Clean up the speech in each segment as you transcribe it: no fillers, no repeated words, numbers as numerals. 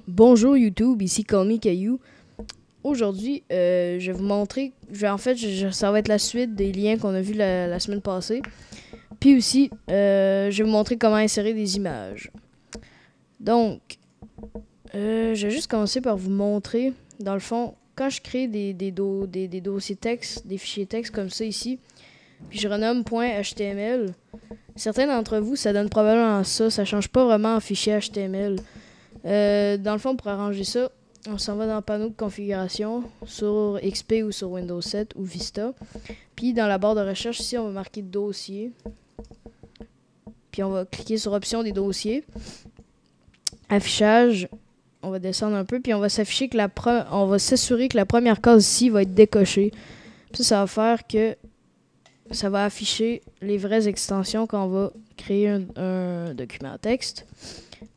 Bonjour YouTube, ici Call Me Caillou. Aujourd'hui, je vais vous montrer, ça va être la suite des liens qu'on a vus la semaine passée. Puis aussi, je vais vous montrer comment insérer des images. Donc, je vais juste commencer par vous montrer, dans le fond, quand je crée des dossiers texte, des fichiers texte comme ça ici, puis je renomme .html, certains d'entre vous, ça donne probablement ça change pas vraiment en fichier HTML. Dans le fond, pour arranger ça, on s'en va dans le panneau de configuration sur XP ou sur Windows 7 ou Vista. Puis dans la barre de recherche ici, on va marquer dossier. Puis on va cliquer sur option des dossiers. Affichage, on va descendre un peu. Puis on va s'assurer que la première case ici va être décochée. Puis ça va faire que ça va afficher les vraies extensions quand on va créer un document texte.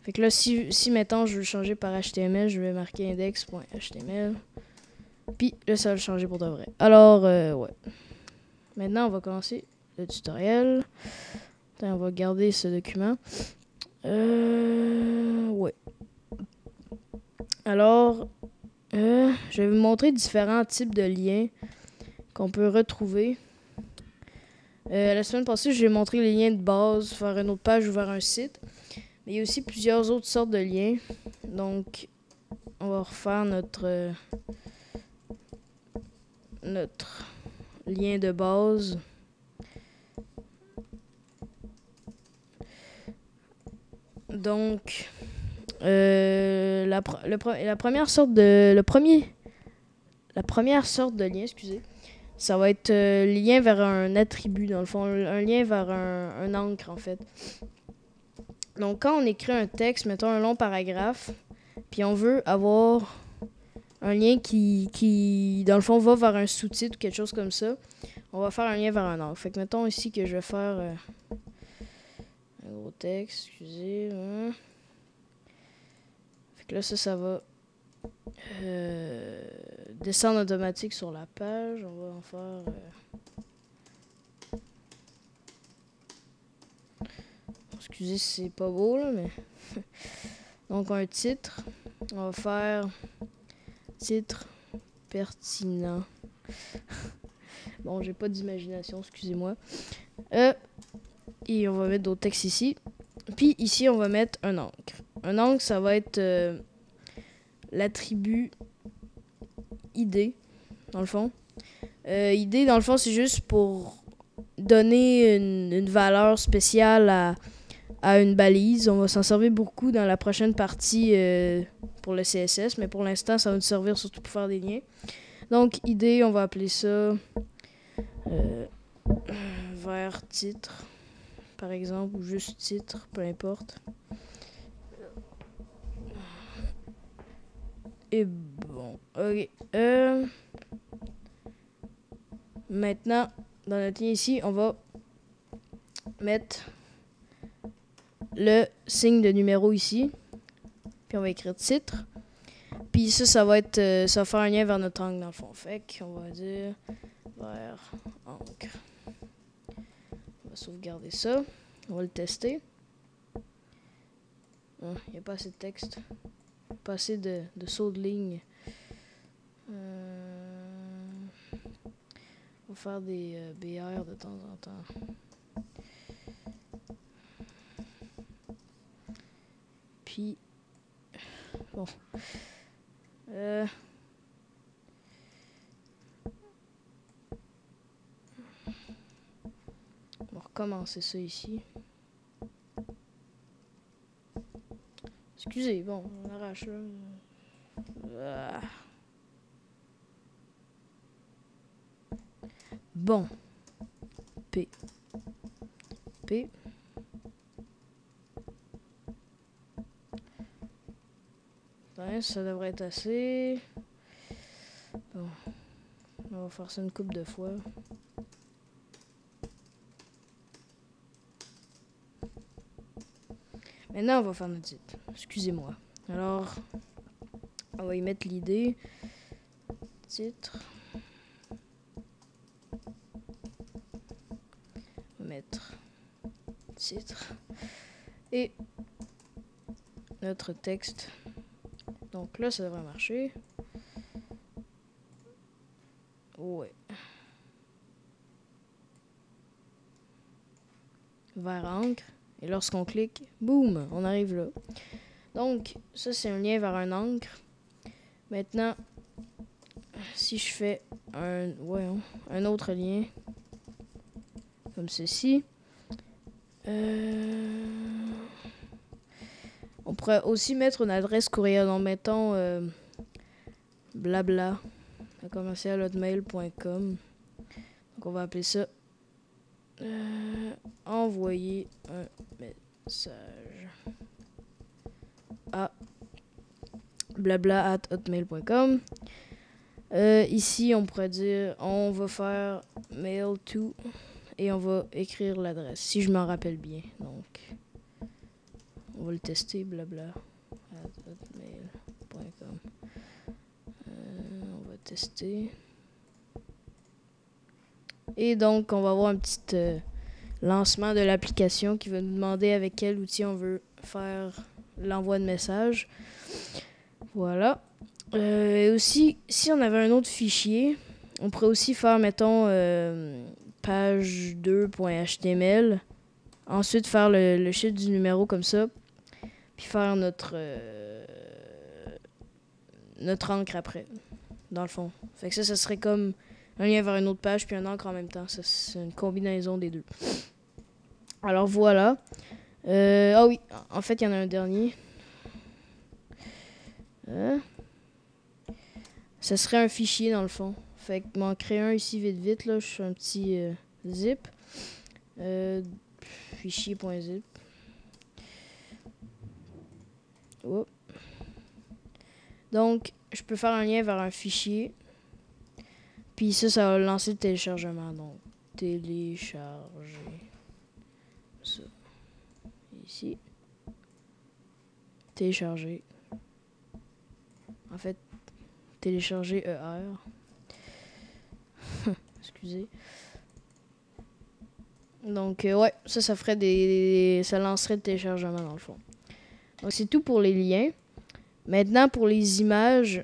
Fait que là, si mettons je veux le changer par HTML, je vais marquer index.html. Puis là, ça va le changer pour de vrai. Alors, ouais. Maintenant, on va commencer le tutoriel. Attends, on va garder ce document. Ouais. Alors, je vais vous montrer différents types de liens qu'on peut retrouver. La semaine passée, j'ai montré les liens de base, faire une autre page ou vers un site. Mais il y a aussi plusieurs autres sortes de liens. Donc, on va refaire notre lien de base. Donc, la première sorte de lien, excusez, ça va être lien vers un attribut, dans le fond, un lien vers un encre en fait. Donc, quand on écrit un texte, mettons un long paragraphe, puis on veut avoir un lien qui dans le fond, va vers un sous-titre ou quelque chose comme ça, on va faire un lien vers un encre. Fait que mettons ici que je vais faire un gros texte, excusez. Fait que là, ça va descendre automatique sur la page. On va en faire... Excusez si c'est pas beau, là, mais... Donc, un titre. On va faire titre pertinent. Bon, j'ai pas d'imagination, excusez-moi. Et on va mettre d'autres textes ici. Puis ici, on va mettre un encre. Un encre, ça va être l'attribut ID, dans le fond. ID, dans le fond, c'est juste pour donner une valeur spéciale à une balise. On va s'en servir beaucoup dans la prochaine partie pour le CSS, mais pour l'instant, ça va nous servir surtout pour faire des liens. Donc, ID, on va appeler ça vers titre, par exemple, ou juste titre, peu importe. Et bon, ok. Maintenant, dans notre lien ici, on va mettre le signe de numéro ici. Puis on va écrire titre. Puis ça va être, ça va faire un lien vers notre encre dans le fond. Fait qu'on va dire vers encre. On va sauvegarder ça. On va le tester. Il n'y a pas assez de texte. Pas assez de sauts de ligne. On va faire des BR de temps en temps. Puis, bon. On va recommencer ça ici. Excusez, bon, on arrache là. Bon. P. Ouais, ça devrait être assez. Bon. On va faire ça une couple de fois. Maintenant, on va faire notre titre. Excusez-moi. Alors, on va y mettre l'idée. Titre. On va mettre titre. Et notre texte Donc là, ça devrait marcher. Ouais. Vers encre. Et lorsqu'on clique, boum, on arrive là. Donc, ça, c'est un lien vers un encre. Maintenant, si je fais un autre lien, comme ceci, on pourrait aussi mettre une adresse courriel en mettant blabla à commercial@hotmail.com. Donc, on va appeler ça envoyer un message à blabla@hotmail.com. Ici, on pourrait dire on va faire mail to et on va écrire l'adresse, si je m'en rappelle bien. Donc, on va le tester, blabla@hotmail.com. On va tester. Et donc, on va avoir un petit lancement de l'application qui va nous demander avec quel outil on veut faire l'envoi de message. Voilà. Et aussi, si on avait un autre fichier, on pourrait aussi faire, mettons, page 2.html. Ensuite, faire le chiffre du numéro comme ça. Puis faire notre encre après, dans le fond. Fait que ça serait comme un lien vers une autre page puis un encre en même temps. Ça, c'est une combinaison des deux. Alors voilà. Ah oui, en fait, il y en a un dernier. Ça serait un fichier dans le fond. Fait que m'en créer un ici vite là. Je fais un petit zip. Fichier.zip. Oh. Donc, je peux faire un lien vers un fichier. Puis ça va lancer le téléchargement. Donc, télécharger. Ça. Ici. Télécharger. En fait, télécharger ER. Excusez. Donc, ouais, ça ferait ça lancerait le téléchargement dans le fond. Donc, c'est tout pour les liens. Maintenant, pour les images,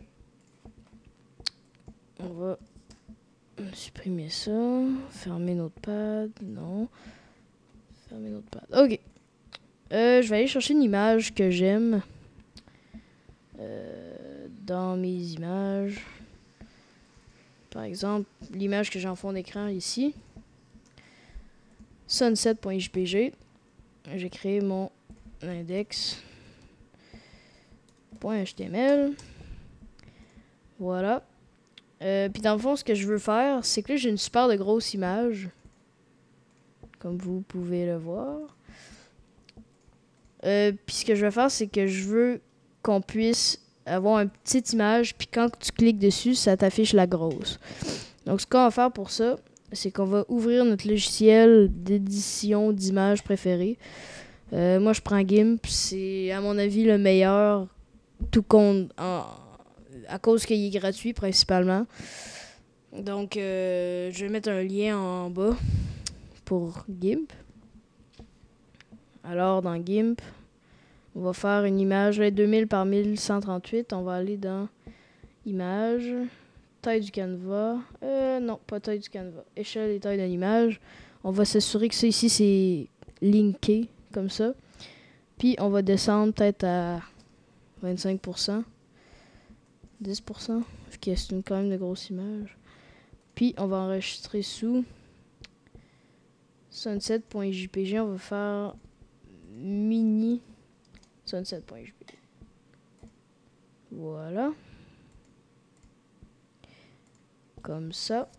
on va supprimer ça. Fermer Notepad. Non. Fermer Notepad. Ok. Je vais aller chercher une image que j'aime. Dans mes images. Par exemple, l'image que j'ai en fond d'écran ici. Sunset.jpg. J'ai créé mon index.html. Voilà. Puis dans le fond, ce que je veux faire, c'est que là, j'ai une super de grosse image. Comme vous pouvez le voir. Puis ce que je vais faire, c'est que je veux qu'on puisse avoir une petite image. Puis quand tu cliques dessus, ça t'affiche la grosse. Donc ce qu'on va faire pour ça, c'est qu'on va ouvrir notre logiciel d'édition d'images préféré. Moi, je prends GIMP. C'est, à mon avis, le meilleur. Tout compte à cause qu'il est gratuit principalement. Donc, je vais mettre un lien en bas pour GIMP. Alors, dans GIMP, on va faire une image 2000 par 1138. On va aller dans Images, taille du canevas. Non, pas taille du canevas. Échelle et taille de l'image. On va s'assurer que ça ici, c'est linké comme ça. Puis, on va descendre peut-être à 25%. 10%. Ok, c'est quand même de grosse image. Puis, on va enregistrer sous sunset.jpg. On va faire mini sunset.jpg. Voilà. Comme ça.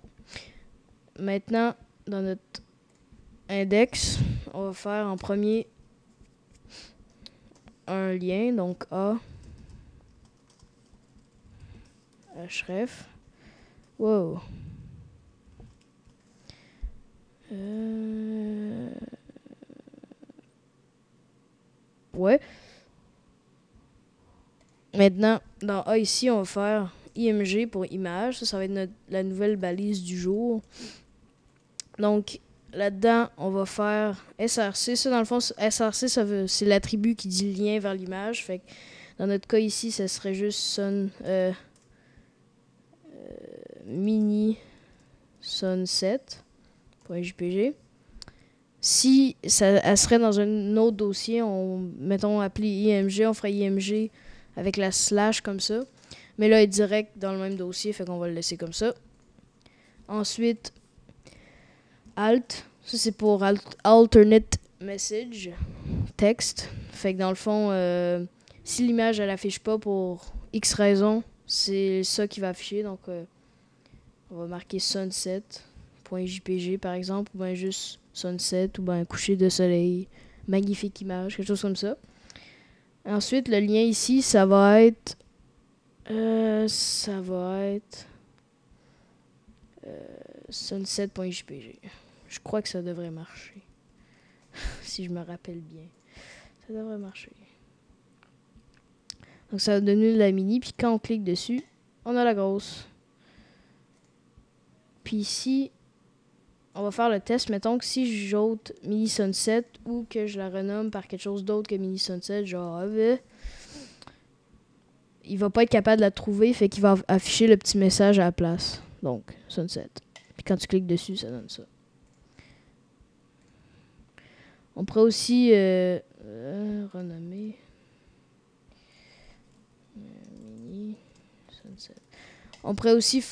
Maintenant, dans notre index, on va faire en premier un lien. Donc, A. Href. Wow. Ouais. Maintenant, dans A ici, on va faire IMG pour image. Ça va être la nouvelle balise du jour. Donc, là-dedans, on va faire SRC. Ça, dans le fond, SRC, c'est l'attribut qui dit lien vers l'image. Fait que Dans notre cas ici, ça serait juste mini sunset.jpg. Si elle serait dans un autre dossier, mettons appelé img, on ferait img avec la slash comme ça. Mais là, elle est direct dans le même dossier, fait qu'on va le laisser comme ça. Ensuite, alt, ça c'est pour alternate message, texte. Fait que dans le fond, si l'image elle affiche pas pour X raison, c'est ça qui va afficher. Donc, on va marquer sunset.jpg par exemple, ou bien juste sunset, ou bien coucher de soleil, magnifique image, quelque chose comme ça. Ensuite, le lien ici, ça va être sunset.jpg. Je crois que ça devrait marcher. Si je me rappelle bien. Ça devrait marcher. Donc ça va donner la mini, puis quand on clique dessus, on a la grosse. Puis ici, on va faire le test. Mettons que si j'ôte mini sunset ou que je la renomme par quelque chose d'autre que mini sunset, genre il va pas être capable de la trouver, fait qu'il va afficher le petit message à la place. Donc, sunset. Puis quand tu cliques dessus, ça donne ça. On pourrait aussi renommer mini sunset. On pourrait aussi,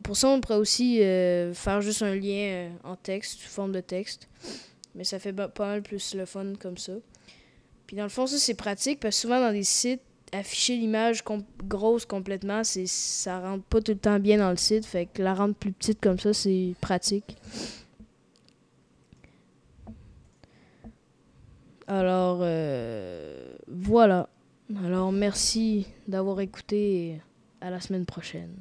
pour ça, on pourrait aussi faire juste un lien en texte, sous forme de texte. Mais ça fait pas mal plus le fun comme ça. Puis dans le fond, ça c'est pratique parce que souvent dans des sites, afficher l'image grosse complètement, ça rentre pas tout le temps bien dans le site. Fait que la rendre plus petite comme ça, c'est pratique. Alors, voilà. Alors, merci d'avoir écouté et à la semaine prochaine.